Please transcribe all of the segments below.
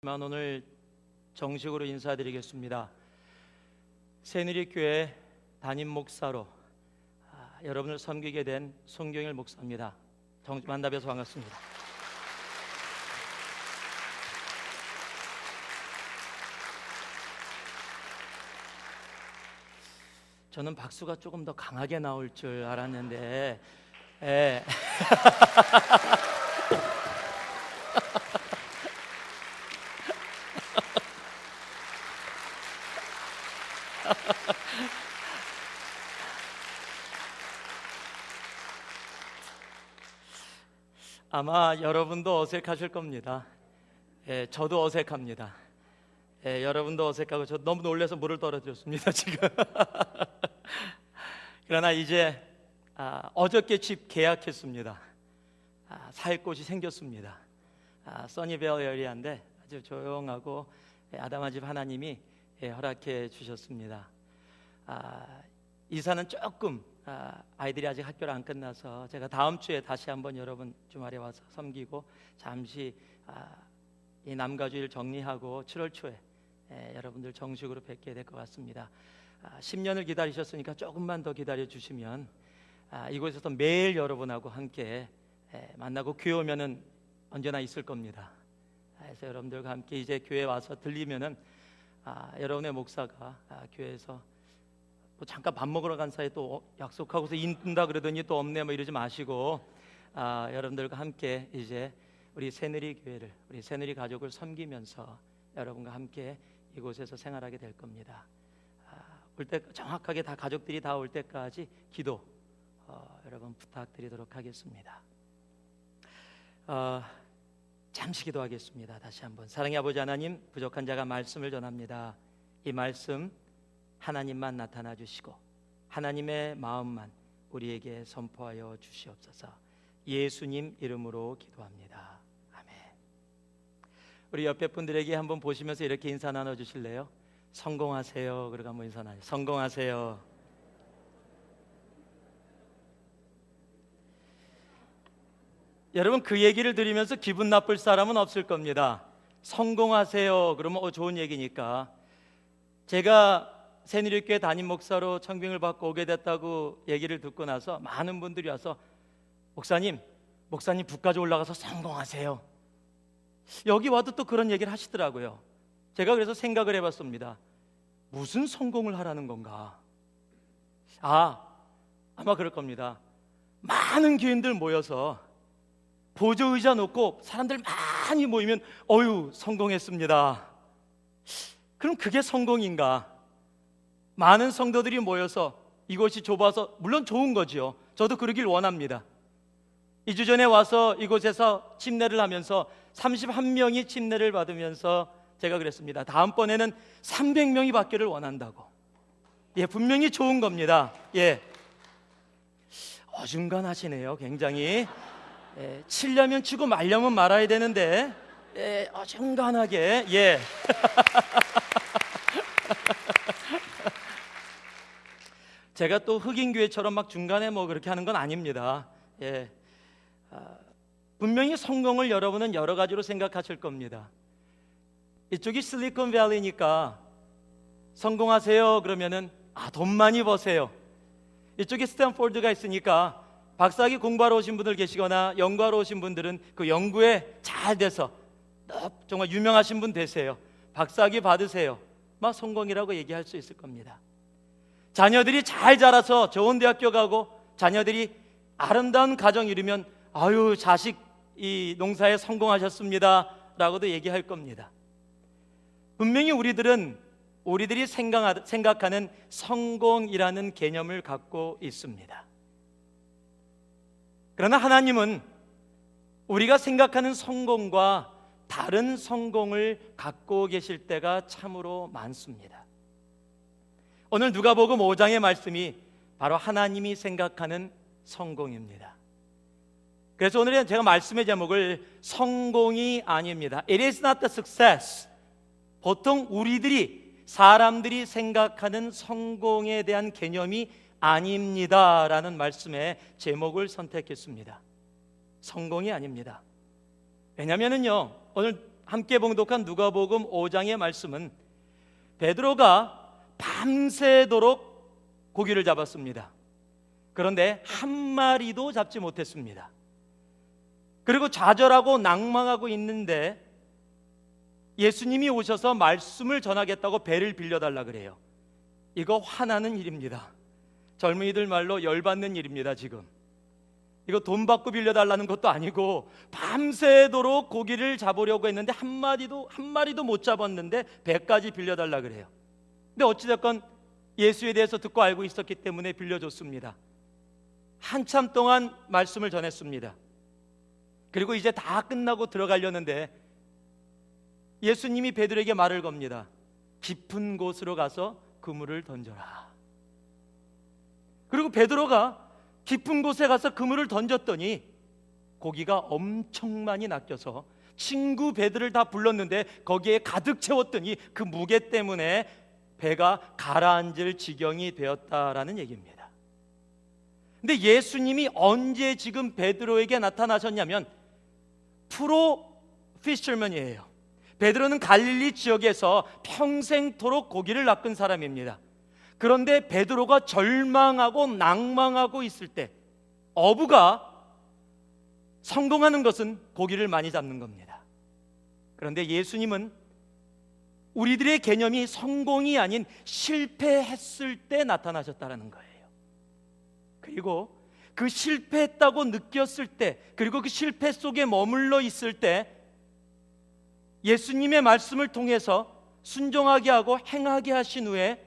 오늘 정식으로 인사드리겠습니다. 새누리교회 담임 목사로 여러분을 섬기게 된 송경일 목사입니다. 만나뵈서 반갑습니다. 저는 박수가 조금 더 강하게 나올 줄 알았는데 아마 여러분도 어색하실 겁니다. 저도 어색합니다. 여러분도 어색하고 저 너무 놀라서 물을 떨어뜨렸습니다 지금. 그러나 이제 어저께 집 계약했습니다. 살 곳이 생겼습니다. 써니베어 에리아인데 아주 조용하고 아담한 집 하나님이 허락해 주셨습니다. 이사는 조금 아이들이 아직 학교를 안 끝나서 제가 다음 주에 다시 한번 여러분 주말에 와서 섬기고 잠시 이 남가주일 정리하고 7월 초에 여러분들 정식으로 뵙게 될 것 같습니다. 10년을 기다리셨으니까 조금만 더 기다려 주시면 이곳에서 매일 여러분하고 함께 만나고 교회 오면은 언제나 있을 겁니다. 그래서 여러분들과 함께 이제 교회 와서 들리면은 여러분의 목사가 교회에서 뭐 잠깐 밥 먹으러 간 사이에 또 약속하고서 인다 그러더니 또 없네 뭐 이러지 마시고 여러분들과 함께 이제 우리 새누리 교회를, 우리 새누리 가족을 섬기면서 여러분과 함께 이곳에서 생활하게 될 겁니다. 올 때 정확하게 다 가족들이 다 올 때까지 기도 여러분 부탁드리도록 하겠습니다. 잠시 기도하겠습니다. 다시 한번. 사랑의 아버지 하나님, 부족한 자가 말씀을 전합니다. 이 말씀 하나님만 나타나 주시고 하나님의 마음만 우리에게 선포하여 주시옵소서. 예수님 이름으로 기도합니다. 아멘. 우리 옆에 분들에게 한번 보시면서 이렇게 인사 나눠 주실래요? 성공하세요. 그러고 한번 인사 나눠. 성공하세요. 여러분 그 얘기를 들으면서 기분 나쁠 사람은 없을 겁니다. 성공하세요. 그러면 좋은 얘기니까. 제가 새누리교회 담임 목사로 청빙을 받고 오게 됐다고 얘기를 듣고 나서 많은 분들이 와서 목사님 북까지 올라가서 성공하세요. 여기 와도 또 그런 얘기를 하시더라고요. 제가 그래서 생각을 해봤습니다. 무슨 성공을 하라는 건가? 아마 그럴 겁니다. 많은 교인들 모여서 보조의자 놓고 사람들 많이 모이면 성공했습니다. 그럼 그게 성공인가? 많은 성도들이 모여서 이곳이 좁아서 물론 좋은 거죠. 저도 그러길 원합니다. 2주 전에 와서 이곳에서 침례를 하면서 31명이 침례를 받으면서 제가 그랬습니다. 다음번에는 300명이 받기를 원한다고. 분명히 좋은 겁니다. 어중간하시네요. 굉장히. 치려면 치고 말려면 말아야 되는데 어중간하게 제가 또 흑인교회처럼 막 중간에 뭐 그렇게 하는 건 아닙니다. 분명히 성공을 여러분은 여러 가지로 생각하실 겁니다. 이쪽이 실리콘밸리니까 성공하세요 그러면은 돈 많이 버세요. 이쪽에 스탠포드가 있으니까 박사학위 공부하러 오신 분들 계시거나 연구하러 오신 분들은 그 연구에 잘 돼서 정말 유명하신 분 되세요. 박사학위 받으세요. 막 성공이라고 얘기할 수 있을 겁니다. 자녀들이 잘 자라서 좋은 대학교 가고 자녀들이 아름다운 가정 이루면 자식 이 농사에 성공하셨습니다 라고도 얘기할 겁니다. 분명히 우리들이 생각하는 성공이라는 개념을 갖고 있습니다. 그러나 하나님은 우리가 생각하는 성공과 다른 성공을 갖고 계실 때가 참으로 많습니다. 오늘 누가복음 5장의 말씀이 바로 하나님이 생각하는 성공입니다. 그래서 오늘은 제가 말씀의 제목을 성공이 아닙니다. It is not the success. 보통 사람들이 생각하는 성공에 대한 개념이 아닙니다라는 말씀의 제목을 선택했습니다. 성공이 아닙니다. 왜냐면은요, 오늘 함께 봉독한 누가복음 5장의 말씀은 베드로가 밤새도록 고기를 잡았습니다. 그런데 한 마리도 잡지 못했습니다. 그리고 좌절하고 낭망하고 있는데 예수님이 오셔서 말씀을 전하겠다고 배를 빌려달라 그래요. 이거 화나는 일입니다. 젊은이들 말로 열받는 일입니다. 지금 이거 돈 받고 빌려달라는 것도 아니고 밤새도록 고기를 잡으려고 했는데 한 마리도 못 잡았는데 배까지 빌려달라 그래요. 근데 어찌됐건 예수에 대해서 듣고 알고 있었기 때문에 빌려줬습니다. 한참 동안 말씀을 전했습니다. 그리고 이제 다 끝나고 들어가려는데 예수님이 베드로에게 말을 겁니다. 깊은 곳으로 가서 그물을 던져라. 그리고 베드로가 깊은 곳에 가서 그물을 던졌더니 고기가 엄청 많이 낚여서 친구 배들을 다 불렀는데 거기에 가득 채웠더니 그 무게 때문에 배가 가라앉을 지경이 되었다라는 얘기입니다. 근데 예수님이 언제 지금 베드로에게 나타나셨냐면 프로 피셔먼이에요. 베드로는 갈릴리 지역에서 평생토록 고기를 낚은 사람입니다. 그런데 베드로가 절망하고 낭망하고 있을 때 어부가 성공하는 것은 고기를 많이 잡는 겁니다. 그런데 예수님은 우리들의 개념이 성공이 아닌 실패했을 때 나타나셨다는 거예요. 그리고 그 실패했다고 느꼈을 때, 그리고 그 실패 속에 머물러 있을 때 예수님의 말씀을 통해서 순종하게 하고 행하게 하신 후에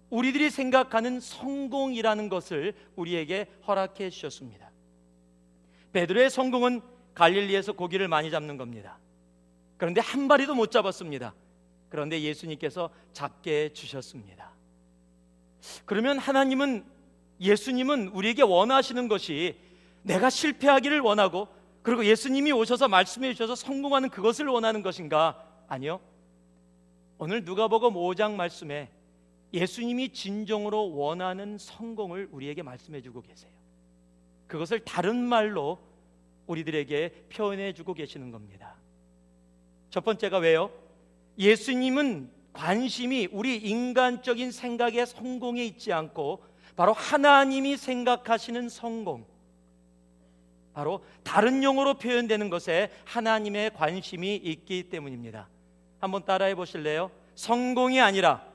우리들이 생각하는 성공이라는 것을 우리에게 허락해 주셨습니다. 베드로의 성공은 갈릴리에서 고기를 많이 잡는 겁니다. 그런데 한 마리도 못 잡았습니다. 그런데 예수님께서 잡게 주셨습니다. 그러면 예수님은 우리에게 원하시는 것이 내가 실패하기를 원하고 그리고 예수님이 오셔서 말씀해 주셔서 성공하는 그것을 원하는 것인가? 아니요. 오늘 누가복음 5장 말씀에 예수님이 진정으로 원하는 성공을 우리에게 말씀해 주고 계세요. 그것을 다른 말로 우리들에게 표현해 주고 계시는 겁니다. 첫 번째가 왜요? 예수님은 관심이 우리 인간적인 생각의 성공에 있지 않고 바로 하나님이 생각하시는 성공, 바로 다른 용어로 표현되는 것에 하나님의 관심이 있기 때문입니다. 한번 따라해 보실래요? 성공이 아니라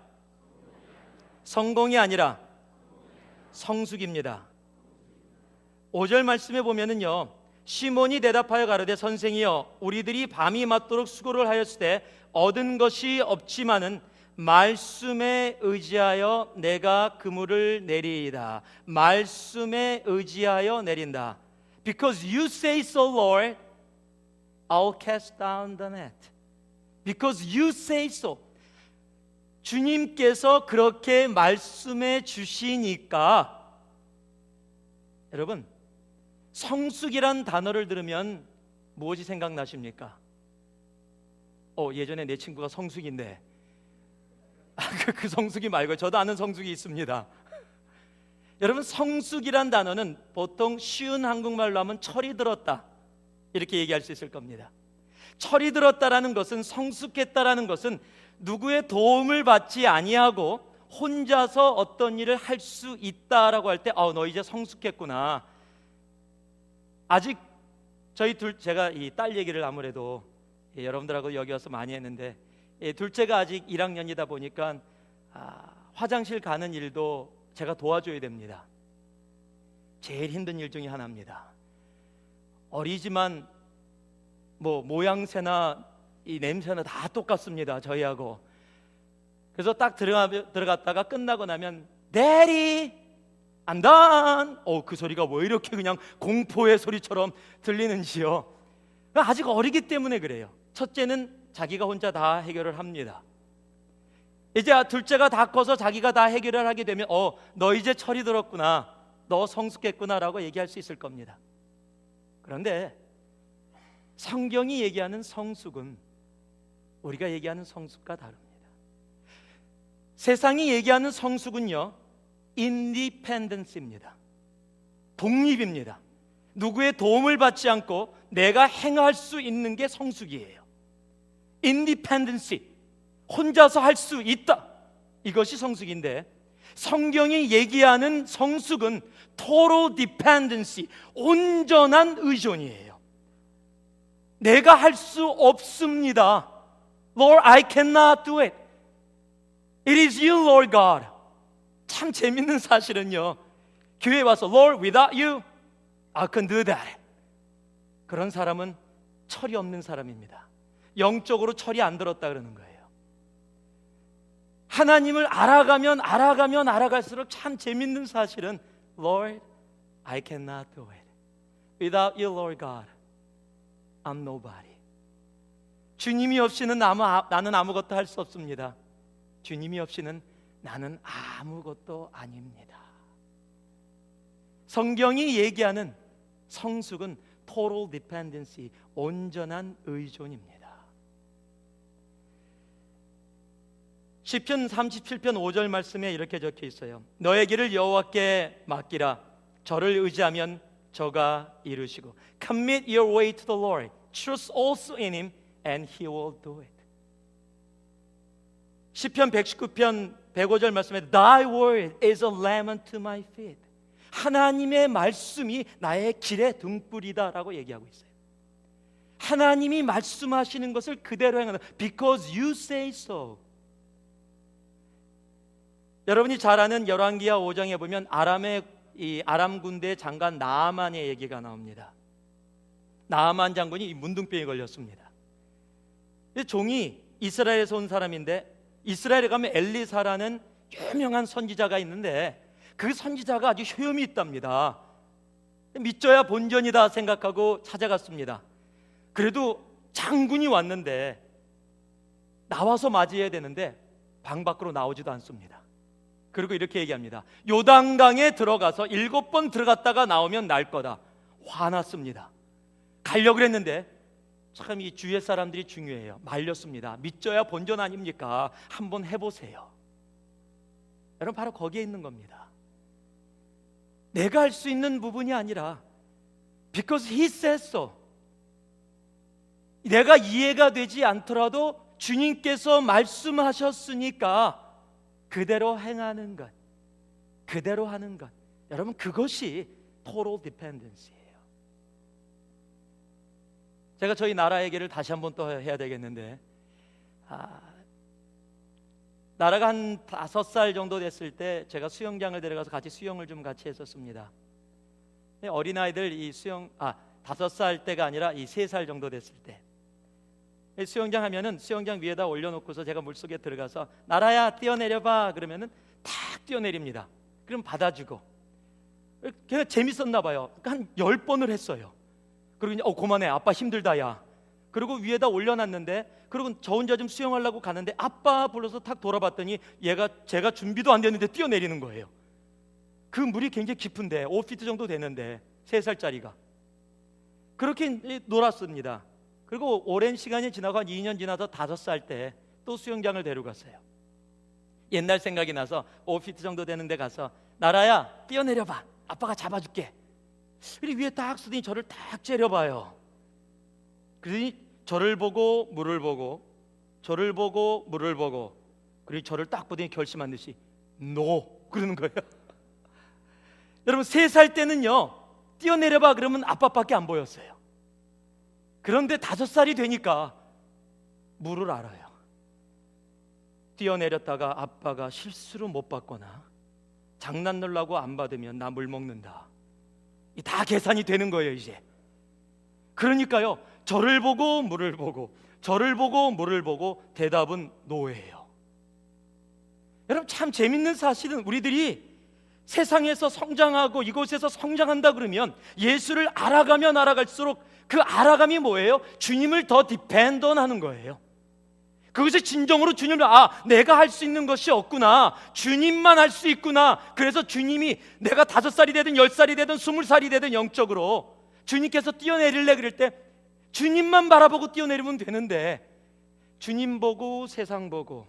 성숙입니다. 5절 말씀에 보면은요, 시몬이 대답하여 가로되 선생이여 우리들이 밤이 맞도록 수고를 하였을 때 얻은 것이 없지만은 말씀에 의지하여 내가 그물을 내리이다. 말씀에 의지하여 내린다. Because you say so, Lord, I'll cast down the net. Because you say so. 주님께서 그렇게 말씀해 주시니까, 여러분, 성숙이란 단어를 들으면 무엇이 생각나십니까? 예전에 내 친구가 성숙인데 그 성숙이 말고 저도 아는 성숙이 있습니다. 여러분, 성숙이란 단어는 보통 쉬운 한국말로 하면 철이 들었다 이렇게 얘기할 수 있을 겁니다. 철이 들었다라는 것은, 성숙했다라는 것은 누구의 도움을 받지 아니하고 혼자서 어떤 일을 할 수 있다라고 할 때 너 이제 성숙했구나. 아직 제가 이 딸 얘기를 아무래도 여러분들하고 여기 와서 많이 했는데 둘째가 아직 1학년이다 보니까 화장실 가는 일도 제가 도와줘야 됩니다. 제일 힘든 일 중에 하나입니다. 어리지만 모양새나 이 냄새나 다 똑같습니다, 저희하고. 그래서 딱 들어갔다가 끝나고 나면 Daddy, I'm done. 그 소리가 왜 이렇게 그냥 공포의 소리처럼 들리는지요. 아직 어리기 때문에 그래요. 첫째는 자기가 혼자 다 해결을 합니다. 이제 둘째가 다 커서 자기가 다 해결을 하게 되면 너 이제 철이 들었구나, 너 성숙했구나라고 얘기할 수 있을 겁니다. 그런데 성경이 얘기하는 성숙은 우리가 얘기하는 성숙과 다릅니다. 세상이 얘기하는 성숙은요, 인디펜던스입니다. 독립입니다. 누구의 도움을 받지 않고 내가 행할 수 있는 게 성숙이에요. independency, 혼자서 할 수 있다. 이것이 성숙인데, 성경이 얘기하는 성숙은 total dependency, 온전한 의존이에요. 내가 할 수 없습니다. Lord, I cannot do it. It is you, Lord God. 참 재밌는 사실은요, 교회에 와서 Lord, without you, I can do that. 그런 사람은 철이 없는 사람입니다. 영적으로 철이 안 들었다 그러는 거예요. 하나님을 알아갈수록 참 재밌는 사실은 Lord, I cannot do it. Without you, Lord God, I'm nobody. 주님이 없이는 나는 아무것도 할 수 없습니다. 주님이 없이는 나는 아무것도 아닙니다. 성경이 얘기하는 성숙은 total dependency, 온전한 의존입니다. 시편 37편 5절 말씀에 이렇게 적혀 있어요. 너의 길을 여호와께 맡기라. 저를 의지하면 저가 이루시고. Commit your way to the Lord. Trust also in him and he will do it. 시편 119편 105절 말씀에 Thy word is a lamp to my feet. 하나님의 말씀이 나의 길의 등불이다라고 얘기하고 있어요. 하나님이 말씀하시는 것을 그대로 행한다. Because you say so. 여러분이 잘 아는 열왕기하 5장에 보면 아람 군대의 장관 나아만의 얘기가 나옵니다. 나아만 장군이 문둥병에 걸렸습니다. 종이 이스라엘에서 온 사람인데, 이스라엘에 가면 엘리사라는 유명한 선지자가 있는데 그 선지자가 아주 효험이 있답니다. 믿져야 본전이다 생각하고 찾아갔습니다. 그래도 장군이 왔는데 나와서 맞이해야 되는데 방 밖으로 나오지도 않습니다. 그리고 이렇게 얘기합니다. 요단강에 들어가서 7번 들어갔다가 나오면 날 거다. 화났습니다. 가려고 했는데 참 이 주위의 사람들이 중요해요. 말렸습니다. 믿져야 본전 아닙니까? 한번 해보세요. 여러분, 바로 거기에 있는 겁니다. 내가 할 수 있는 부분이 아니라 Because he says so. 내가 이해가 되지 않더라도 주님께서 말씀하셨으니까 그대로 행하는 것, 그대로 하는 것, 여러분, 그것이 total dependency예요. 제가 저희 나라 얘기를 다시 한번 또 해야 되겠는데, 나라가 한 5살 정도 됐을 때 제가 수영장을 데려가서 같이 수영을 좀 같이 했었습니다. 어린아이들 이 수영 5살 때가 아니라 이 3살 정도 됐을 때 수영장 하면은 수영장 위에다 올려놓고서 제가 물속에 들어가서 나라야 뛰어내려봐 그러면은 탁 뛰어내립니다. 그럼 받아주고, 걔가 재밌었나 봐요. 한 10번을 했어요. 그리고 이제 그만해, 아빠 힘들다 야. 그리고 위에다 올려놨는데, 그리고 저 혼자 좀 수영하려고 가는데 아빠 불러서 탁 돌아봤더니 제가 준비도 안 됐는데 뛰어내리는 거예요. 그 물이 굉장히 깊은데 5피트 정도 되는데 3살짜리가 그렇게 놀았습니다. 그리고 오랜 시간이 지나고 한 2년 지나서 5살 때 또 수영장을 데려갔어요. 옛날 생각이 나서 5피트 정도 되는 데 가서 나라야 뛰어내려봐, 아빠가 잡아줄게. 그리고 위에 딱 쓰더니 저를 딱 째려봐요. 그러더니 저를 보고 물을 보고 저를 보고 물을 보고, 그리고 저를 딱 보더니 결심한 듯이 NO 그러는 거예요. 여러분, 3살 때는요 뛰어내려봐 그러면 아빠밖에 안 보였어요. 그런데 5살이 되니까 물을 알아요. 뛰어내렸다가 아빠가 실수로 못 받거나 장난 놀라고 안 받으면 나 물 먹는다, 이 다 계산이 되는 거예요 이제. 그러니까요, 저를 보고 물을 보고 저를 보고 물을 보고 대답은 노예요. 여러분, 참 재밌는 사실은 우리들이 세상에서 성장하고 이곳에서 성장한다 그러면 예수를 알아가면 알아갈수록 그 알아감이 뭐예요? 주님을 더 디펜던하는 거예요. 그것이 진정으로 주님을 내가 할 수 있는 것이 없구나, 주님만 할 수 있구나. 그래서 주님이 내가 5살이 되든 10살이 되든 20살이 되든 영적으로 주님께서 뛰어내릴래 그럴 때 주님만 바라보고 뛰어내리면 되는데, 주님 보고 세상 보고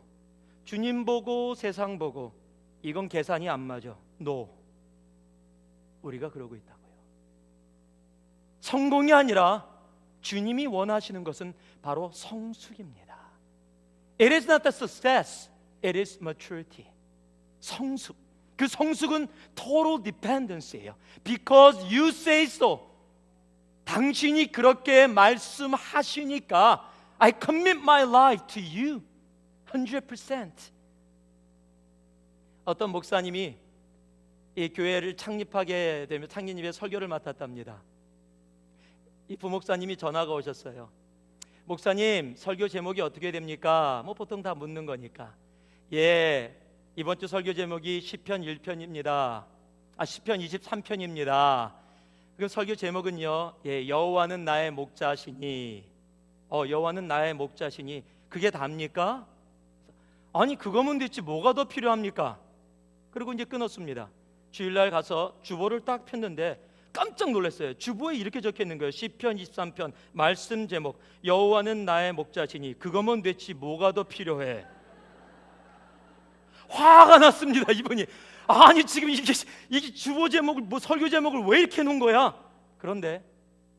주님 보고 세상 보고, 이건 계산이 안 맞아. NO. 우리가 그러고 있다고요. 성공이 아니라 주님이 원하시는 것은 바로 성숙입니다. It is not the success, it is maturity. 성숙. 그 성숙은 total dependence예요. Because you say so. 당신이 그렇게 말씀하시니까 I commit my life to you 100%. 어떤 목사님이 이 교회를 창립하게 되면 창립에 설교를 맡았답니다. 이 부목사님이 전화가 오셨어요. 목사님, 설교 제목이 어떻게 됩니까? 뭐 보통 다 묻는 거니까. 예, 이번 주 설교 제목이 시편 1편입니다. 시편 23편입니다. 그 설교 제목은요, 예, 여호와는 나의 목자시니. 여호와는 나의 목자시니. 그게 답니까? 아니, 그거면 됐지 뭐가 더 필요합니까? 그리고 이제 끊었습니다. 주일날 가서 주보를 딱 폈는데 깜짝 놀랐어요. 주보에 이렇게 적혀 있는 거예요. 시편 23편 말씀 제목 여호와는 나의 목자시니. 그거면 됐지 뭐가 더 필요해? 화가 났습니다. 이분이 아니 지금 이게 주보 제목을 뭐 설교 제목을 왜 이렇게 놓은 거야? 그런데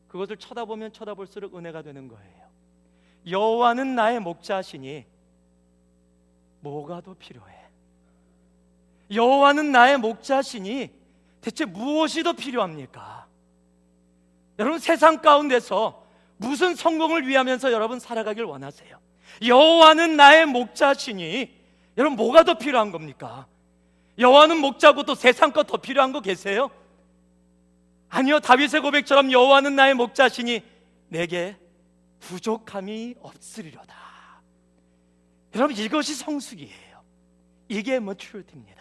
그것을 쳐다보면 쳐다볼수록 은혜가 되는 거예요. 여호와는 나의 목자시니 뭐가 더 필요해? 여호와는 나의 목자시니 대체 무엇이 더 필요합니까? 여러분 세상 가운데서 무슨 성공을 위하면서 여러분 살아가길 원하세요? 여호와는 나의 목자시니 여러분 뭐가 더 필요한 겁니까? 여호와는 목자고 또 세상 것 더 필요한 거 계세요? 아니요, 다윗의 고백처럼 여호와는 나의 목자시니 내게 부족함이 없으리로다. 여러분 이것이 성숙이에요. 이게 maturity입니다.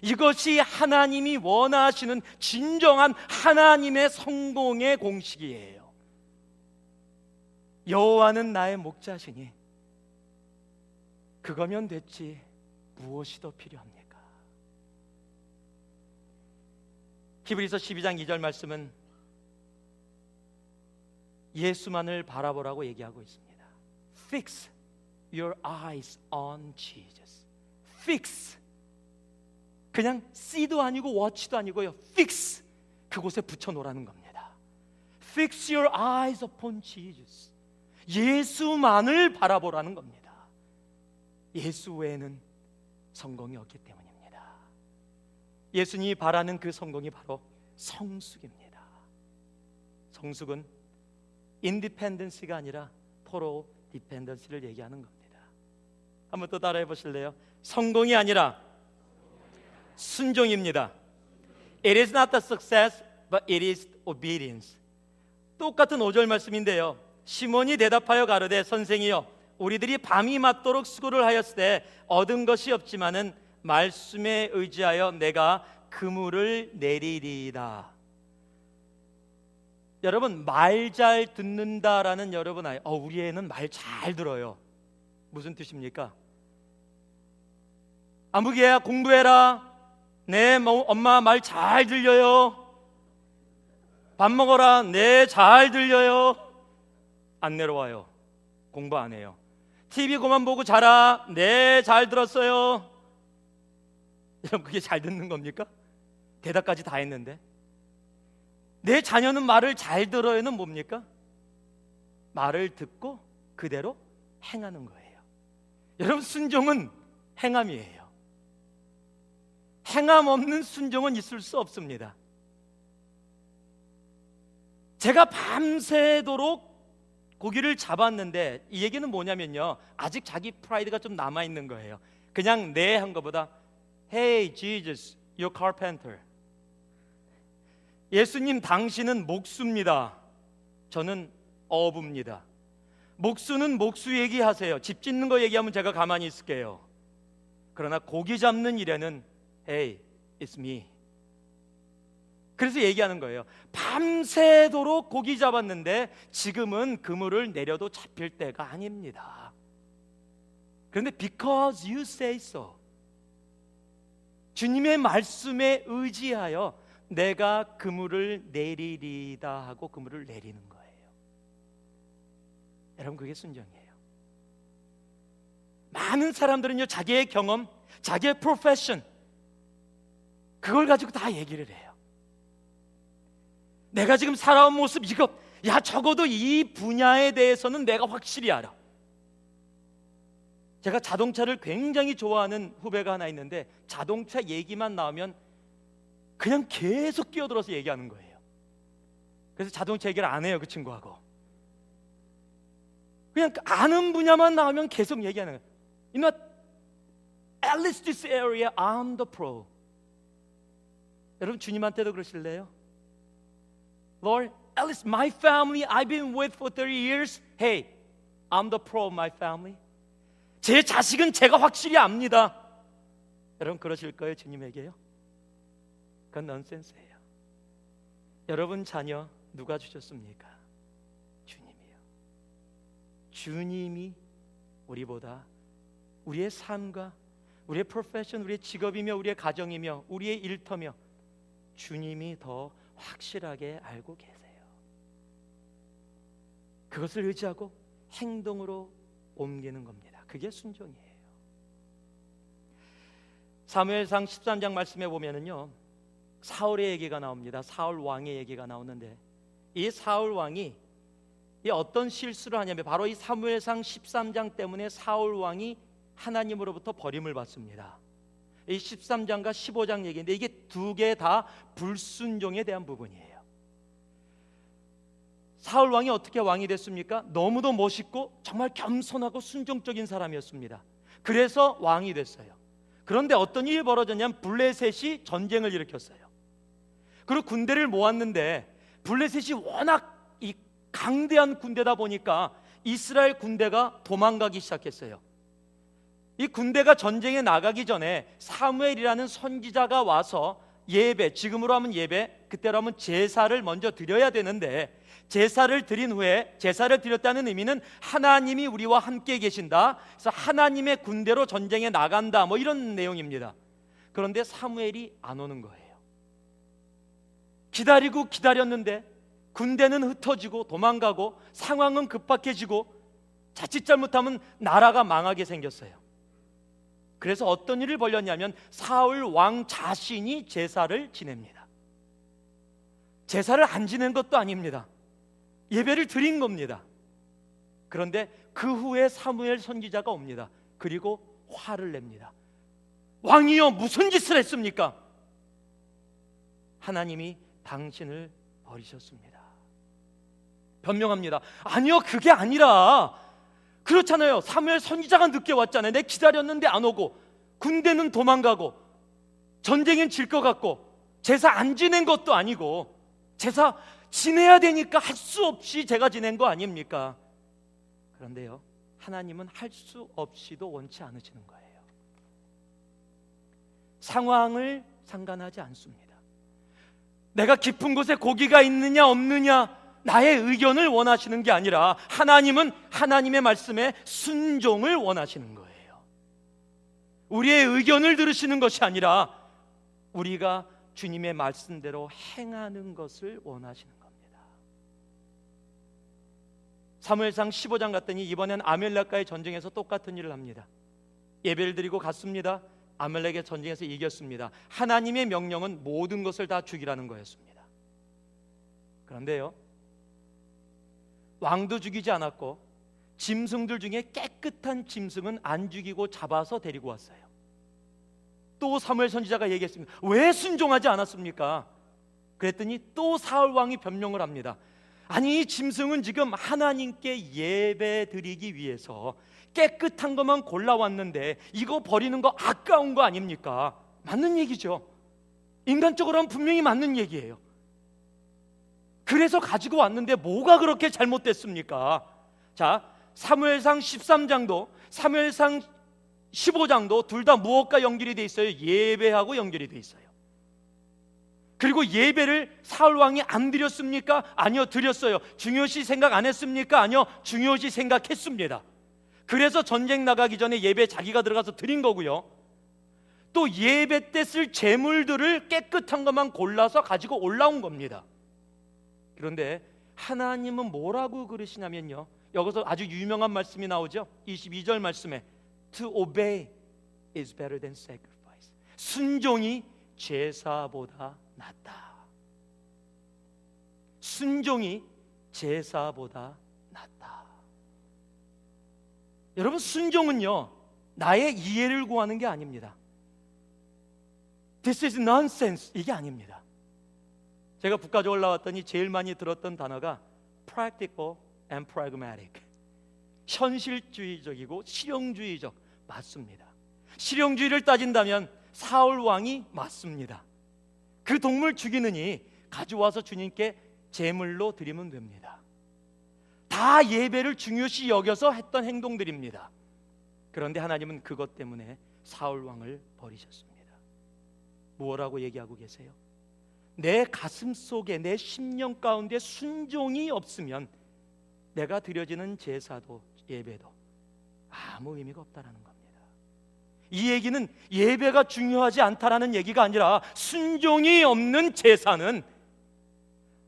이것이 하나님이 원하시는 진정한 하나님의 성공의 공식이에요. 여호와는 나의 목자시니 그거면 됐지 무엇이 더 필요합니까? 히브리서 12장 2절 말씀은 예수만을 바라보라고 얘기하고 있습니다. Fix your eyes on Jesus. Fix. 그냥 see도 아니고 watch도 아니고요. Fix. 그곳에 붙여놓으라는 겁니다. Fix your eyes upon Jesus. 예수만을 바라보라는 겁니다. 예수 외에는 성공이 없기 때문입니다. 예수님이 바라는 그 성공이 바로 성숙입니다. 성숙은 인디펜던시가 아니라 total dependency를 얘기하는 겁니다. 한번 또 따라해 보실래요? 성공이 아니라 순종입니다. It is not the success, but it is obedience. 똑같은 5절 말씀인데요. 시몬이 대답하여 가로되 선생이여 우리들이 밤이 맞도록 수고를 하였을 때 얻은 것이 없지만은 말씀에 의지하여 내가 그물을 내리리이다. 여러분 말 잘 듣는다라는 여러분 우리 애는 말 잘 들어요. 무슨 뜻입니까? 아무개야 공부해라. 네, 엄마 말 잘 들려요. 밥 먹어라. 네, 잘 들려요. 안 내려와요. 공부 안 해요. TV 그만 보고 자라. 네, 잘 들었어요. 여러분 그게 잘 듣는 겁니까? 대답까지 다 했는데 내 자녀는 말을 잘 들어요는 뭡니까? 말을 듣고 그대로 행하는 거예요. 여러분 순종은 행함이에요. 행함 없는 순종은 있을 수 없습니다. 제가 밤새도록 고기를 잡았는데 이 얘기는 뭐냐면요, 아직 자기 프라이드가 좀 남아있는 거예요. 그냥 네 한 것보다 Hey Jesus, you're carpenter. 예수님 당신은 목수입니다. 저는 어부입니다. 목수는 목수 얘기하세요. 집 짓는 거 얘기하면 제가 가만히 있을게요. 그러나 고기 잡는 일에는 Hey, it's me. 그래서 얘기하는 거예요. 밤새도록 고기 잡았는데 지금은 그물을 내려도 잡힐 때가 아닙니다. 그런데 because you say so, 주님의 말씀에 의지하여 내가 그물을 내리리다 하고 그물을 내리는 거예요. 여러분 그게 순종이에요. 많은 사람들은요 자기의 경험, 자기의 프로페션 그걸 가지고 다 얘기를 해요. 내가 지금 살아온 모습 이거, 야 적어도 이 분야에 대해서는 내가 확실히 알아. 제가 자동차를 굉장히 좋아하는 후배가 하나 있는데 자동차 얘기만 나오면 그냥 계속 끼어들어서 얘기하는 거예요. 그래서 자동차 얘기를 안 해요, 그 친구하고. 그냥 아는 분야만 나오면 계속 얘기하는 거예요. You know, at least this area, I'm the pro. 여러분 주님한테도 그러실래요? Lord, at least my family I've been with for 30 years. Hey, I'm the pro of my family. 제 자식은 제가 확실히 압니다. 여러분 그러실 거예요, 주님에게요? 그건 넌센스예요. 여러분 자녀 누가 주셨습니까? 주님이요. 주님이 우리보다 우리의 삶과 우리의 프로페션, 우리의 직업이며 우리의 가정이며 우리의 일터며 주님이 더 확실하게 알고 계세요. 그것을 의지하고 행동으로 옮기는 겁니다. 그게 순종이에요. 사무엘상 13장 말씀에 보면은요, 사울의 얘기가 나옵니다. 사울 왕의 얘기가 나오는데 이 사울 왕이 이 어떤 실수를 하냐면 바로 이 사무엘상 13장 때문에 사울 왕이 하나님으로부터 버림을 받습니다. 이 13장과 15장 얘기인데 이게 두 개 다 불순종에 대한 부분이에요. 사울 왕이 어떻게 왕이 됐습니까? 너무도 멋있고 정말 겸손하고 순종적인 사람이었습니다. 그래서 왕이 됐어요. 그런데 어떤 일이 벌어졌냐면 블레셋이 전쟁을 일으켰어요. 그리고 군대를 모았는데 블레셋이 워낙 이 강대한 군대다 보니까 이스라엘 군대가 도망가기 시작했어요. 이 군대가 전쟁에 나가기 전에 사무엘이라는 선지자가 와서 예배, 지금으로 하면 예배, 그때로 하면 제사를 먼저 드려야 되는데 제사를 드린 후에, 제사를 드렸다는 의미는 하나님이 우리와 함께 계신다, 그래서 하나님의 군대로 전쟁에 나간다, 뭐 이런 내용입니다. 그런데 사무엘이 안 오는 거예요. 기다리고 기다렸는데 군대는 흩어지고 도망가고 상황은 급박해지고 자칫 잘못하면 나라가 망하게 생겼어요. 그래서 어떤 일을 벌였냐면 사울 왕 자신이 제사를 지냅니다. 제사를 안 지낸 것도 아닙니다. 예배를 드린 겁니다. 그런데 그 후에 사무엘 선지자가 옵니다. 그리고 화를 냅니다. 왕이여, 무슨 짓을 했습니까? 하나님이 당신을 버리셨습니다. 변명합니다. 아니요, 그게 아니라 그렇잖아요. 사무엘 선지자가 늦게 왔잖아요. 내가 기다렸는데 안 오고 군대는 도망가고 전쟁엔 질 것 같고 제사 안 지낸 것도 아니고 제사 지내야 되니까 할 수 없이 제가 지낸 거 아닙니까? 그런데요, 하나님은 할 수 없이도 원치 않으시는 거예요. 상황을 상관하지 않습니다. 내가 깊은 곳에 고기가 있느냐 없느냐 나의 의견을 원하시는 게 아니라 하나님은 하나님의 말씀에 순종을 원하시는 거예요. 우리의 의견을 들으시는 것이 아니라 우리가 주님의 말씀대로 행하는 것을 원하시는 겁니다. 사무엘상 15장 갔더니 이번엔 아멜렉과의 전쟁에서 똑같은 일을 합니다. 예배를 드리고 갔습니다. 아멜렉의 전쟁에서 이겼습니다. 하나님의 명령은 모든 것을 다 죽이라는 거였습니다. 그런데요, 왕도 죽이지 않았고 짐승들 중에 깨끗한 짐승은 안 죽이고 잡아서 데리고 왔어요. 또 사무엘 선지자가 얘기했습니다. 왜 순종하지 않았습니까? 그랬더니 또 사울 왕이 변명을 합니다. 아니, 이 짐승은 지금 하나님께 예배 드리기 위해서 깨끗한 것만 골라왔는데 이거 버리는 거 아까운 거 아닙니까? 맞는 얘기죠. 인간적으로 하면 분명히 맞는 얘기예요. 그래서 가지고 왔는데 뭐가 그렇게 잘못됐습니까? 자, 사무엘상 13장도 사무엘상 15장도 둘 다 무엇과 연결이 돼 있어요? 예배하고 연결이 돼 있어요. 그리고 예배를 사울 왕이 안 드렸습니까? 아니요, 드렸어요. 중요시 생각 안 했습니까? 아니요, 중요시 생각했습니다. 그래서 전쟁 나가기 전에 예배 자기가 들어가서 드린 거고요. 또 예배 때 쓸 제물들을 깨끗한 것만 골라서 가지고 올라온 겁니다. 그런데 하나님은 뭐라고 그러시냐면요, 여기서 아주 유명한 말씀이 나오죠. 22절 말씀에 To obey is better than sacrifice. 순종이 제사보다 낫다. 순종이 제사보다 낫다. 여러분, 순종은요 나의 이해를 구하는 게 아닙니다. This is nonsense. 이게 아닙니다. 제가 북까지 올라왔더니 제일 많이 들었던 단어가 practical and pragmatic. 현실주의적이고 실용주의적. 맞습니다. 실용주의를 따진다면 사울 왕이 맞습니다. 그 동물 죽이느니 가져와서 주님께 제물로 드리면 됩니다. 다 예배를 중요시 여겨서 했던 행동들입니다. 그런데 하나님은 그것 때문에 사울 왕을 버리셨습니다. 무엇라고 얘기하고 계세요? 내 가슴 속에, 내 심령 가운데 순종이 없으면 내가 드려지는 제사도 예배도 아무 의미가 없다라는 겁니다. 이 얘기는 예배가 중요하지 않다라는 얘기가 아니라 순종이 없는 제사는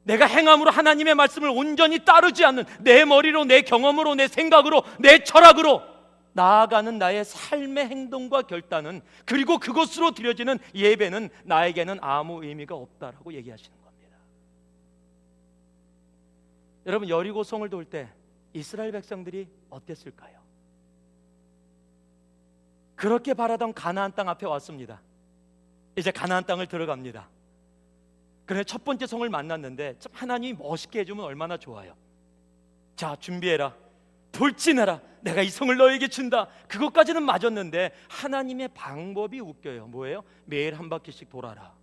내가 행함으로 하나님의 말씀을 온전히 따르지 않는, 내 머리로, 내 경험으로, 내 생각으로, 내 철학으로 나아가는 나의 삶의 행동과 결단은, 그리고 그것으로 드려지는 예배는 나에게는 아무 의미가 없다라고 얘기하시는 겁니다. 여러분, 여리고성을 돌 때 이스라엘 백성들이 어땠을까요? 그렇게 바라던 가나안 땅 앞에 왔습니다. 이제 가나안 땅을 들어갑니다. 그래, 첫 번째 성을 만났는데 참 하나님이 멋있게 해주면 얼마나 좋아요. 자, 준비해라, 돌진해라, 내가 이 성을 너에게 준다. 그것까지는 맞았는데 하나님의 방법이 웃겨요. 뭐예요? 매일 한 바퀴씩 돌아라.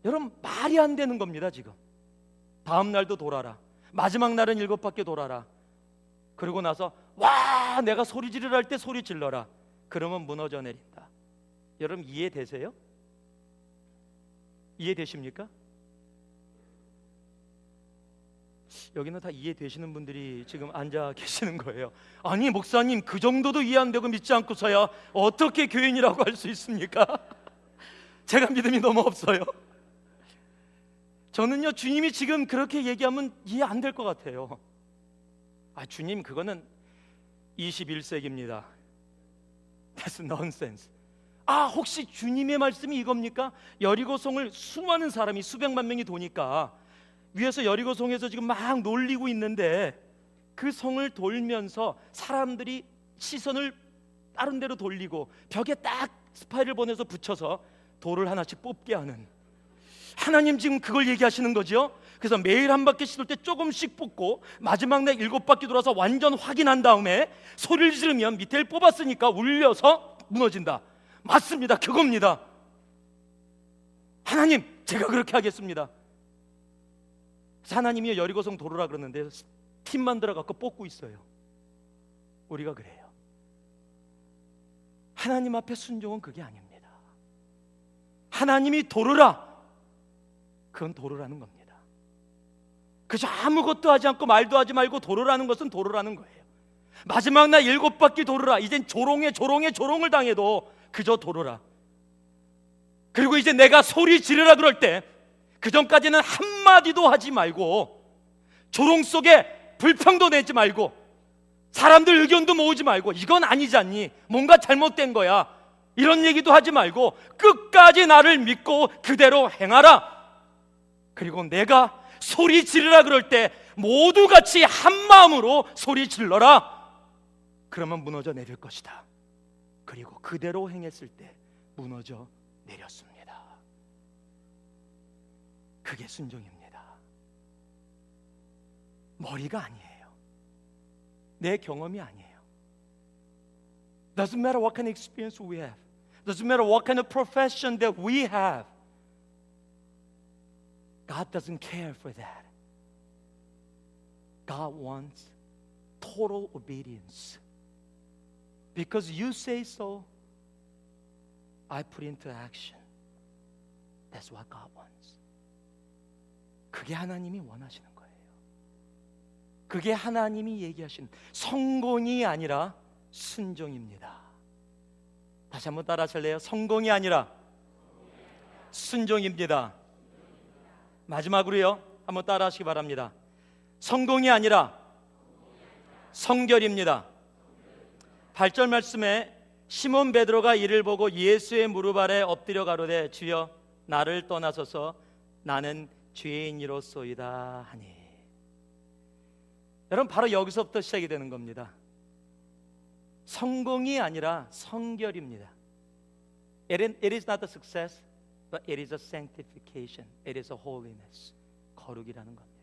여러분, 말이 안 되는 겁니다. 지금 다음 날도 돌아라, 마지막 날은 7바퀴 돌아라. 그러고 나서 와, 내가 소리 지르라 할 때 소리 질러라. 그러면 무너져 내린다. 여러분, 이해되세요? 이해되십니까? 여기는 다 이해되시는 분들이 지금 앉아 계시는 거예요. 아니, 목사님, 그 정도도 이해 안 되고 믿지 않고서야 어떻게 교인이라고 할 수 있습니까? 제가 믿음이 너무 없어요. 저는요, 주님이 지금 그렇게 얘기하면 이해 안 될 것 같아요. 아, 주님, 그거는 21세기입니다. That's nonsense. 아, 혹시 주님의 말씀이 이겁니까? 여리고성을 수많은 사람이, 수백만 명이 도니까 위에서 여리고성에서 지금 막 놀리고 있는데, 그 성을 돌면서 사람들이 시선을 다른 데로 돌리고 벽에 딱 스파이를 보내서 붙여서 돌을 하나씩 뽑게 하는, 하나님 지금 그걸 얘기하시는 거죠. 그래서 매일 한 바퀴씩 돌 때 조금씩 뽑고 마지막 날 7바퀴 돌아서 완전 확인한 다음에 소리를 지르면 밑에를 뽑았으니까 울려서 무너진다. 맞습니다. 그겁니다. 하나님, 제가 그렇게 하겠습니다. 하나님이 여리고성 도르라 그러는데 팀만 들어가고 뽑고 있어요. 우리가 그래요. 하나님 앞에 순종은 그게 아닙니다. 하나님이 도르라, 그건 도르라는 겁니다. 그저 아무것도 하지 않고 말도 하지 말고 도르라는 것은 도르라는 거예요. 마지막 날 7바퀴 도르라. 이젠 조롱을 당해도 그저 도르라. 그리고 이제 내가 소리 지르라 그럴 때 그 전까지는 한마디도 하지 말고, 조롱 속에 불평도 내지 말고, 사람들 의견도 모으지 말고, 이건 아니지 않니? 뭔가 잘못된 거야, 이런 얘기도 하지 말고 끝까지 나를 믿고 그대로 행하라. 그리고 내가 소리 지르라 그럴 때 모두 같이 한 마음으로 소리 질러라. 그러면 무너져 내릴 것이다. 그리고 그대로 행했을 때 무너져 내렸습니다. 그게 순종입니다. 머리가 아니에요. 내 경험이 아니에요. Doesn't matter what kind of experience we have. Doesn't matter what kind of profession that we have. God doesn't care for that. God wants total obedience. Because you say so, I put into action. That's what God wants. 그게 하나님이 원하시는 거예요. 그게 하나님이 얘기하시는 성공이 아니라 순종입니다. 다시 한번 따라 하실래요? 성공이 아니라 순종입니다. 마지막으로요, 한번 따라 하시기 바랍니다. 성공이 아니라 성결입니다. 8절 말씀에 시몬 베드로가 이를 보고 예수의 무릎 아래 엎드려 가로되 주여 나를 떠나소서 나는 죄인이로소이다 하니. 여러분, 바로 여기서부터 시작이 되는 겁니다. 성공이 아니라 성결입니다. It is not a success, but it is a sanctification. It is a holiness. 거룩이라는 겁니다.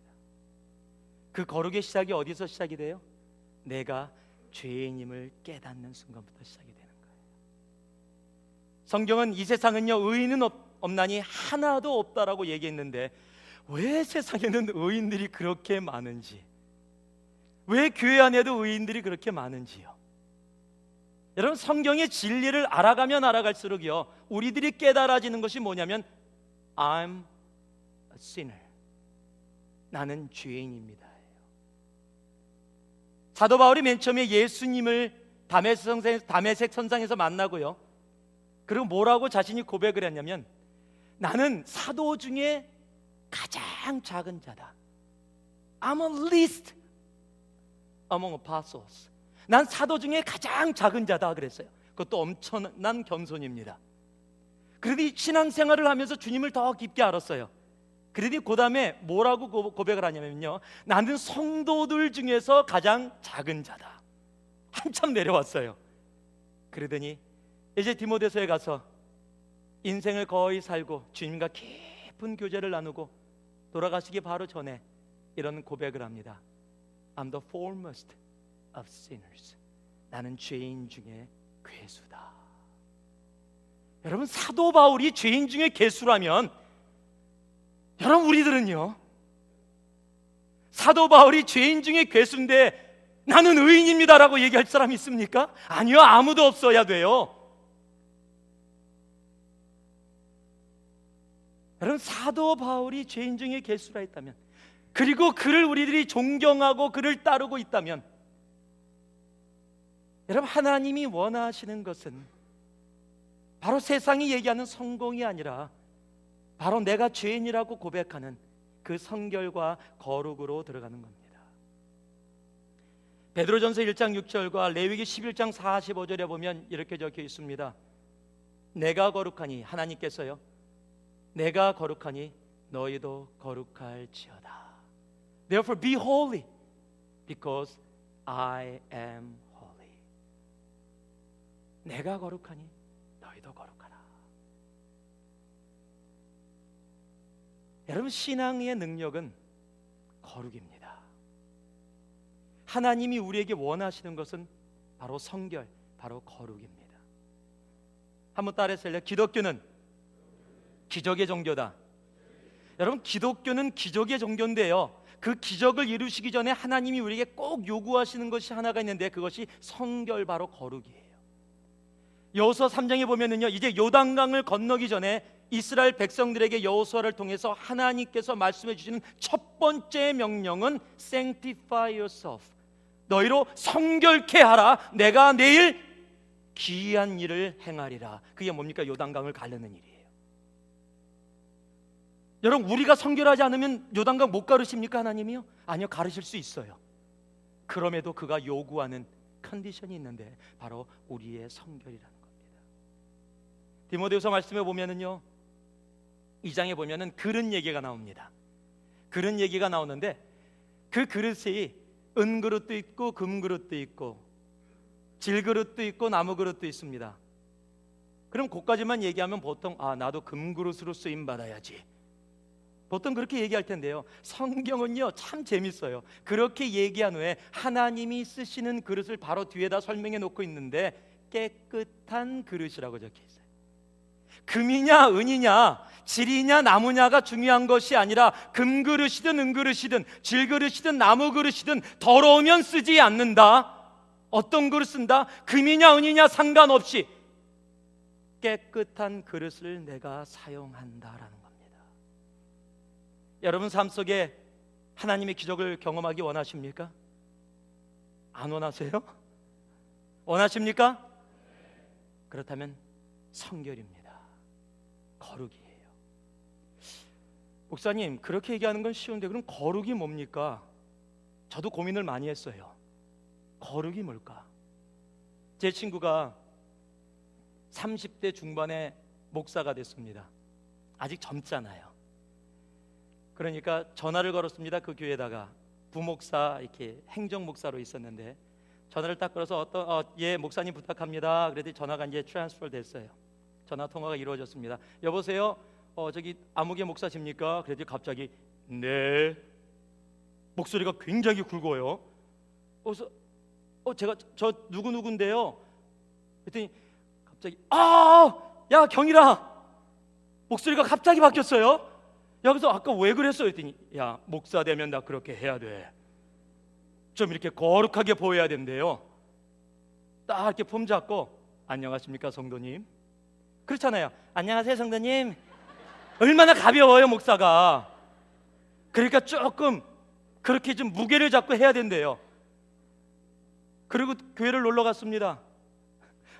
그 거룩의 시작이 어디서 시작이 돼요? 내가 죄인임을 깨닫는 순간부터 시작이 되는 거예요. 성경은 이 세상은요 의인은 없나니 하나도 없다라고 얘기했는데 왜 세상에는 의인들이 그렇게 많은지, 왜 교회 안에도 의인들이 그렇게 많은지요. 여러분, 성경의 진리를 알아가면 알아갈수록요 우리들이 깨달아지는 것이 뭐냐면 I'm a sinner. 나는 죄인입니다. 사도 바울이 맨 처음에 예수님을 다메섹 선상에서 만나고요, 그리고 뭐라고 자신이 고백을 했냐면 나는 사도 중에 가장 작은 자다. I'm a least among apostles. 난 사도 중에 가장 작은 자다 그랬어요. 그것도 엄청난 겸손입니다. 그러더니 신앙생활을 하면서 주님을 더 깊게 알았어요. 그러더니 그 다음에 뭐라고 고백을 하냐면요, 나는 성도들 중에서 가장 작은 자다. 한참 내려왔어요. 그러더니 이제 디모데서에 가서 인생을 거의 살고 주님과 깊은 교제를 나누고 돌아가시기 바로 전에 이런 고백을 합니다. I'm the foremost of sinners. 나는 죄인 중에 괴수다. 여러분, 사도 바울이 죄인 중에 괴수라면 여러분, 우리들은요, 사도 바울이 죄인 중에 괴수인데 나는 의인입니다라고 얘기할 사람이 있습니까? 아니요, 아무도 없어야 돼요. 여러분, 사도 바울이 죄인 중에 괴수라 했다면, 그리고 그를 우리들이 존경하고 그를 따르고 있다면, 여러분, 하나님이 원하시는 것은 바로 세상이 얘기하는 성공이 아니라 바로 내가 죄인이라고 고백하는 그 성결과 거룩으로 들어가는 겁니다. 베드로전서 1장 6절과 레위기 11장 45절에 보면 이렇게 적혀 있습니다. 내가 거룩하니, 하나님께서요, 내가 거룩하니 너희도 거룩할지어다. Therefore be holy because I am holy. 내가 거룩하니 너희도 거룩하라. 여러분, 신앙의 능력은 거룩입니다. 하나님이 우리에게 원하시는 것은 바로 성결, 바로 거룩입니다. 한번 따라해주세요. 기독교는 기적의 종교다. 여러분, 기독교는 기적의 종교인데요, 그 기적을 이루시기 전에 하나님이 우리에게 꼭 요구하시는 것이 하나가 있는데 그것이 성결, 바로 거룩이에요. 여호수아 3장에 보면은요, 이제 요단강을 건너기 전에 이스라엘 백성들에게 여호수아를 통해서 하나님께서 말씀해 주시는 첫 번째 명령은 Sanctify yourself. 너희로 성결케 하라. 내가 내일 기이한 일을 행하리라. 그게 뭡니까? 요단강을 가르는 일이에요. 여러분, 우리가 성결하지 않으면 요단강 못 가르십니까? 하나님이요? 아니요, 가르실 수 있어요. 그럼에도 그가 요구하는 컨디션이 있는데 바로 우리의 성결이라는 겁니다. 디모데후서 말씀에 보면은요, 2장에 보면은 그릇 얘기가 나옵니다. 그릇 얘기가 나오는데 그 그릇이 은그릇도 있고 금그릇도 있고 질그릇도 있고 나무그릇도 있습니다. 그럼 그까지만 얘기하면 보통 나도 금그릇으로 쓰임 받아야지, 보통 그렇게 얘기할 텐데요, 성경은요 참 재밌어요. 그렇게 얘기한 후에 하나님이 쓰시는 그릇을 바로 뒤에다 설명해 놓고 있는데 깨끗한 그릇이라고 적혀 있어요. 금이냐 은이냐 질이냐 나무냐가 중요한 것이 아니라 금그릇이든 은그릇이든 질그릇이든 나무그릇이든 더러우면 쓰지 않는다. 어떤 그릇 쓴다? 금이냐 은이냐 상관없이 깨끗한 그릇을 내가 사용한다라는 겁니다. 여러분 삶 속에 하나님의 기적을 경험하기 원하십니까? 안 원하세요? 원하십니까? 그렇다면 성결입니다. 거룩이에요. 목사님, 그렇게 얘기하는 건 쉬운데 그럼 거룩이 뭡니까? 저도 고민을 많이 했어요. 거룩이 뭘까? 제 친구가 30대 중반에 목사가 됐습니다. 아직 젊잖아요. 그러니까 전화를 걸었습니다. 그 교회에다가 부목사, 이렇게 행정목사로 있었는데 전화를 딱 걸어서 예 목사님 부탁합니다. 그랬더니 전화가 이제 트랜스퍼 됐어요. 전화 통화가 이루어졌습니다. 여보세요. 저기 아무개 목사십니까? 그랬더니 갑자기 네. 목소리가 굉장히 굵어요. 그래서 제가 저 누구인데요. 그랬더니 갑자기 야 경이라. 목소리가 갑자기 바뀌었어요. 여기서 아까 왜 그랬어? 그랬더니 야 목사 되면 나 그렇게 해야 돼. 좀 이렇게 거룩하게 보여야 된대요. 딱 이렇게 폼 잡고 안녕하십니까 성도님. 그렇잖아요. 안녕하세요 성도님. 얼마나 가벼워요 목사가. 그러니까 조금 그렇게 좀 무게를 잡고 해야 된대요. 그리고 교회를 놀러 갔습니다.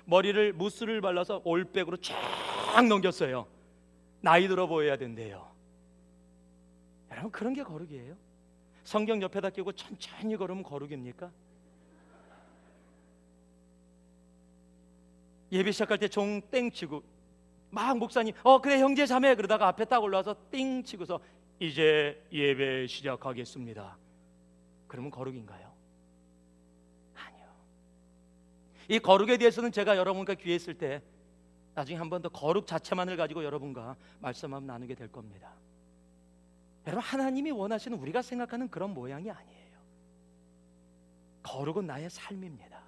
머리를 무스를 발라서 올백으로 쫙 넘겼어요. 나이 들어 보여야 된대요. 여러분 그런 게 거룩이에요? 성경 옆에다 끼고 천천히 걸으면 거룩입니까? 예배 시작할 때 종 땡 치고 막 목사님 그래 형제 자매 그러다가 앞에 딱 올라와서 띵 치고서 이제 예배 시작하겠습니다. 그러면 거룩인가요? 아니요. 이 거룩에 대해서는 제가 여러분과 귀에 있을 때 나중에 한 번 더 거룩 자체만을 가지고 여러분과 말씀 한번 나누게 될 겁니다. 여러분 하나님이 원하시는 우리가 생각하는 그런 모양이 아니에요. 거룩은 나의 삶입니다.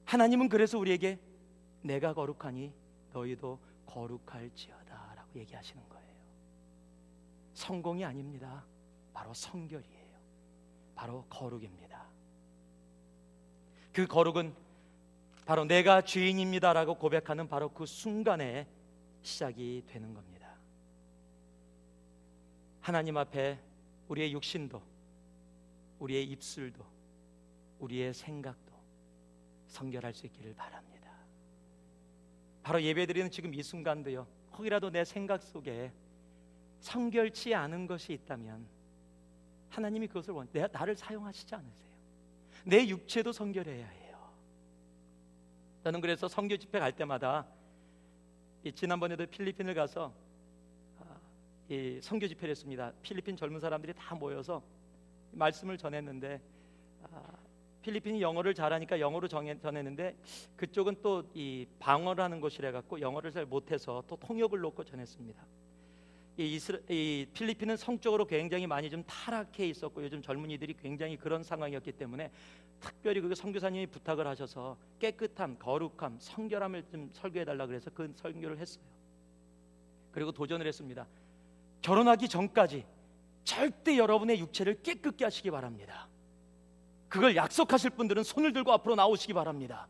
하나님은 그래서 우리에게 내가 거룩하니 너희도 거룩할지어다 라고 얘기하시는 거예요. 성공이 아닙니다. 바로 성결이에요. 바로 거룩입니다. 그 거룩은 바로 내가 죄인입니다 라고 고백하는 바로 그 순간에 시작이 되는 겁니다. 하나님 앞에 우리의 육신도, 우리의 입술도, 우리의 생각도 성결할 수 있기를 바랍니다. 바로 예배드리는 지금 이 순간도요, 혹이라도 내 생각 속에 성결치 않은 것이 있다면 하나님이 그것을 나를 사용하시지 않으세요. 내 육체도 성결해야 해요. 저는 그래서 선교 집회 갈 때마다 지난번에도 필리핀을 가서 이 선교 집회를 했습니다. 필리핀 젊은 사람들이 다 모여서 말씀을 전했는데 필리핀이 영어를 잘하니까 영어로 전했는데 그쪽은 또 이 방어라는 것이라 갖고 영어를 잘 못해서 또 통역을 놓고 전했습니다. 이 필리핀은 성적으로 굉장히 많이 좀 타락해 있었고 요즘 젊은이들이 굉장히 그런 상황이었기 때문에 특별히 그 선교사님이 부탁을 하셔서 깨끗함, 거룩함, 성결함을 좀 설교해달라 그래서 그 설교를 했어요. 그리고 도전을 했습니다. 결혼하기 전까지 절대 여러분의 육체를 깨끗게 하시기 바랍니다. 그걸 약속하실 분들은 손을 들고 앞으로 나오시기 바랍니다.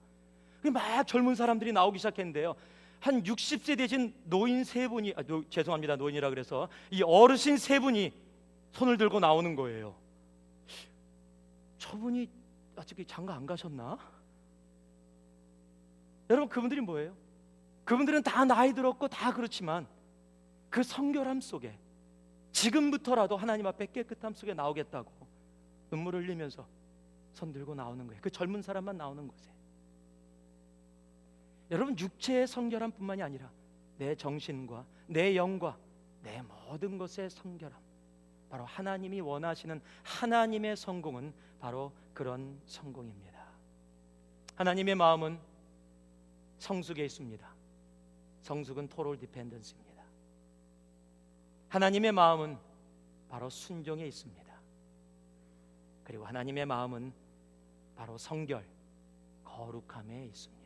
막 젊은 사람들이 나오기 시작했는데요. 한 60세 되신 노인 세 분이 죄송합니다 노인이라 그래서 이 어르신 세 분이 손을 들고 나오는 거예요. 저분이 아직 장가 안 가셨나? 여러분 그분들이 뭐예요? 그분들은 다 나이 들었고 다 그렇지만 그 성결함 속에 지금부터라도 하나님 앞에 깨끗함 속에 나오겠다고 눈물을 흘리면서 손 들고 나오는 거예요. 그 젊은 사람만 나오는 곳에. 여러분 육체의 성결함 뿐만이 아니라 내 정신과 내 영과 내 모든 것의 성결함, 바로 하나님이 원하시는 하나님의 성공은 바로 그런 성공입니다. 하나님의 마음은 성숙에 있습니다. 성숙은 토럴 디펜던스입니다. 하나님의 마음은 바로 순종에 있습니다. 그리고 하나님의 마음은 바로 성결, 거룩함에 있습니다.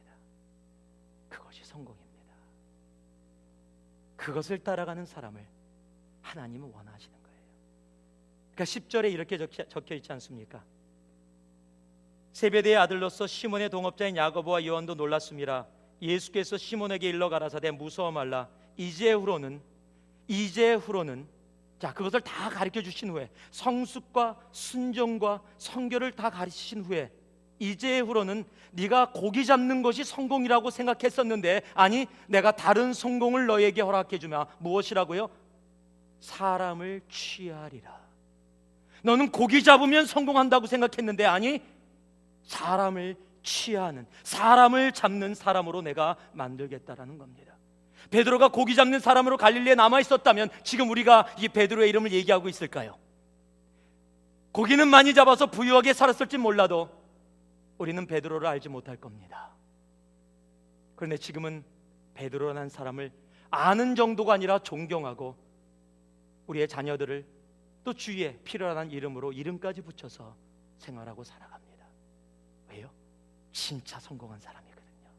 그것이 성공입니다. 그것을 따라가는 사람을 하나님은 원하시는 거예요. 그러니까 10절에 이렇게 적혀 있지 않습니까? 세베대의 아들로서 시몬의 동업자인 야고보와 요한도 놀랐습니다. 예수께서 시몬에게 일러 가라사대 무서워 말라. 이제후로는 자 그것을 다 가르쳐 주신 후에 성숙과 순종과 성결을 다 가르치신 후에 이제후로는 네가 고기 잡는 것이 성공이라고 생각했었는데 아니 내가 다른 성공을 너에게 허락해 주마. 무엇이라고요? 사람을 취하리라. 너는 고기 잡으면 성공한다고 생각했는데 아니 사람을 취하는, 사람을 잡는 사람으로 내가 만들겠다라는 겁니다. 베드로가 고기 잡는 사람으로 갈릴리에 남아 있었다면 지금 우리가 이 베드로의 이름을 얘기하고 있을까요? 고기는 많이 잡아서 부유하게 살았을지 몰라도 우리는 베드로를 알지 못할 겁니다. 그런데 지금은 베드로라는 사람을 아는 정도가 아니라 존경하고 우리의 자녀들을 또 주위에 필요한 이름으로 이름까지 붙여서 생활하고 살아갑니다. 왜요? 진짜 성공한 사람이거든요.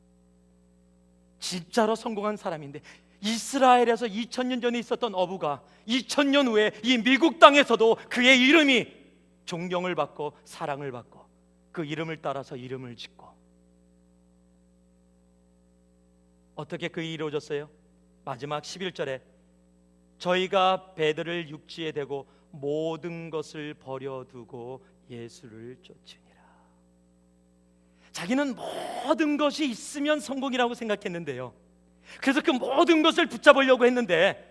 진짜로 성공한 사람인데, 이스라엘에서 2000년 전에 있었던 어부가 2000년 후에 이 미국 땅에서도 그의 이름이 존경을 받고 사랑을 받고 그 이름을 따라서 이름을 짓고, 어떻게 그 일이 이루어졌어요? 마지막 11절에 저희가 배들을 육지에 대고 모든 것을 버려두고 예수를 쫓으니라. 자기는 모든 것이 있으면 성공이라고 생각했는데요, 그래서 그 모든 것을 붙잡으려고 했는데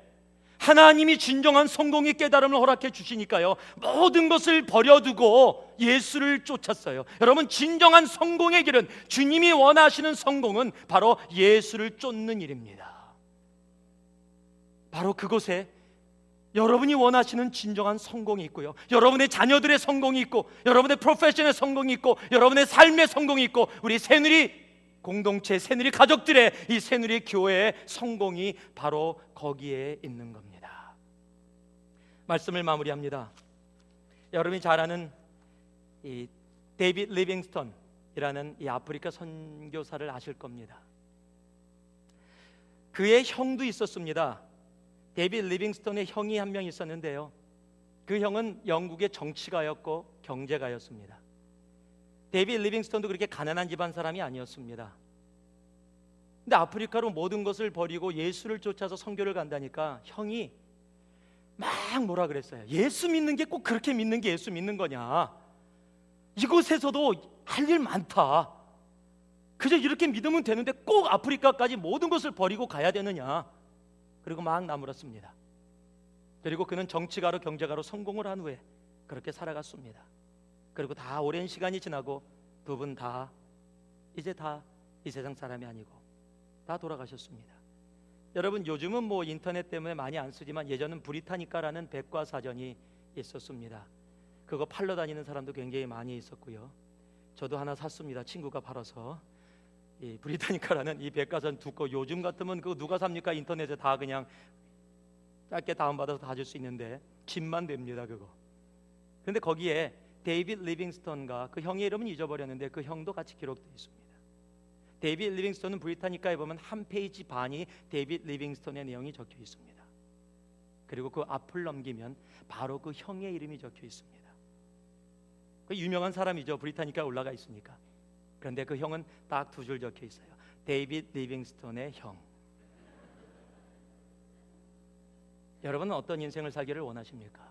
하나님이 진정한 성공의 깨달음을 허락해 주시니까요, 모든 것을 버려두고 예수를 쫓았어요. 여러분, 진정한 성공의 길은, 주님이 원하시는 성공은 바로 예수를 쫓는 일입니다. 바로 그곳에 여러분이 원하시는 진정한 성공이 있고요, 여러분의 자녀들의 성공이 있고, 여러분의 프로페셔널 성공이 있고, 여러분의 삶의 성공이 있고, 우리 새누리 공동체, 새누리 가족들의, 이 새누리 교회의 성공이 바로 거기에 있는 겁니다. 말씀을 마무리합니다. 여러분이 잘 아는 이 데이빗 리빙스턴이라는 이 아프리카 선교사를 아실 겁니다. 그의 형도 있었습니다. 데이빗 리빙스턴의 형이 한 명 있었는데요, 그 형은 영국의 정치가였고 경제가였습니다. 데이빗 리빙스턴도 그렇게 가난한 집안 사람이 아니었습니다. 근데 아프리카로 모든 것을 버리고 예수를 쫓아서 선교를 간다니까 형이 막 뭐라 그랬어요. 예수 믿는 게 꼭 그렇게 믿는 게 예수 믿는 거냐, 이곳에서도 할 일 많다, 그저 이렇게 믿으면 되는데 꼭 아프리카까지 모든 것을 버리고 가야 되느냐. 그리고 막 나무랐습니다. 그리고 그는 정치가로 경제가로 성공을 한 후에 그렇게 살아갔습니다. 그리고 다 오랜 시간이 지나고 두 분 다 이제 다 이 세상 사람이 아니고 다 돌아가셨습니다. 여러분, 요즘은 뭐 인터넷 때문에 많이 안 쓰지만 예전은 브리타니카라는 백과사전이 있었습니다. 그거 팔러 다니는 사람도 굉장히 많이 있었고요, 저도 하나 샀습니다. 친구가 팔아서. 이 브리타니카라는 이 백과사전 두꺼, 요즘 같으면 그거 누가 삽니까? 인터넷에 다 그냥 짧게 다운받아서 다 줄 수 있는데 집만 됩니다, 그거. 그런데 거기에 데이빗 리빙스턴과 그 형의 이름은 잊어버렸는데 그 형도 같이 기록되어 있습니다. 데이빗 리빙스턴은 브리타니카에 보면 한 페이지 반이 데이빗 리빙스턴의 내용이 적혀 있습니다. 그리고 그 앞을 넘기면 바로 그 형의 이름이 적혀 있습니다. 그 유명한 사람이죠, 브리타니카에 올라가 있으니까. 그런데 그 형은 딱 두 줄 적혀 있어요. 데이빗 리빙스턴의 형. 여러분은 어떤 인생을 살기를 원하십니까?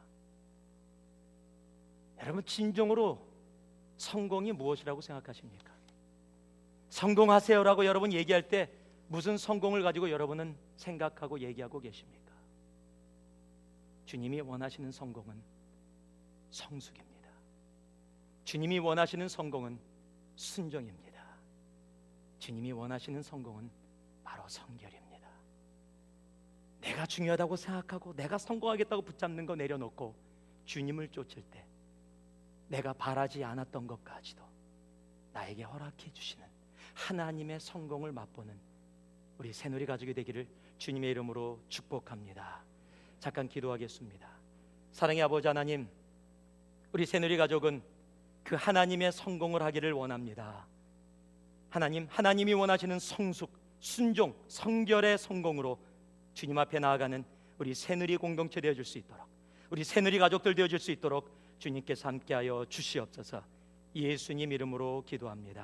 여러분, 진정으로 성공이 무엇이라고 생각하십니까? 성공하세요라고 여러분 얘기할 때 무슨 성공을 가지고 여러분은 생각하고 얘기하고 계십니까? 주님이 원하시는 성공은 성숙입니다. 주님이 원하시는 성공은 순종입니다. 주님이 원하시는 성공은 바로 성결입니다. 내가 중요하다고 생각하고 내가 성공하겠다고 붙잡는 거 내려놓고 주님을 쫓을 때 내가 바라지 않았던 것까지도 나에게 허락해 주시는 하나님의 성공을 맛보는 우리 새누리 가족이 되기를 주님의 이름으로 축복합니다. 잠깐 기도하겠습니다. 사랑의 아버지 하나님, 우리 새누리 가족은 그 하나님의 성공을 하기를 원합니다. 하나님, 하나님이 원하시는 성숙, 순종, 성결의 성공으로 주님 앞에 나아가는 우리 새누리 공동체 되어줄 수 있도록, 우리 새누리 가족들 되어줄 수 있도록 주님께서 함께하여 주시옵소서. 예수님 이름으로 기도합니다.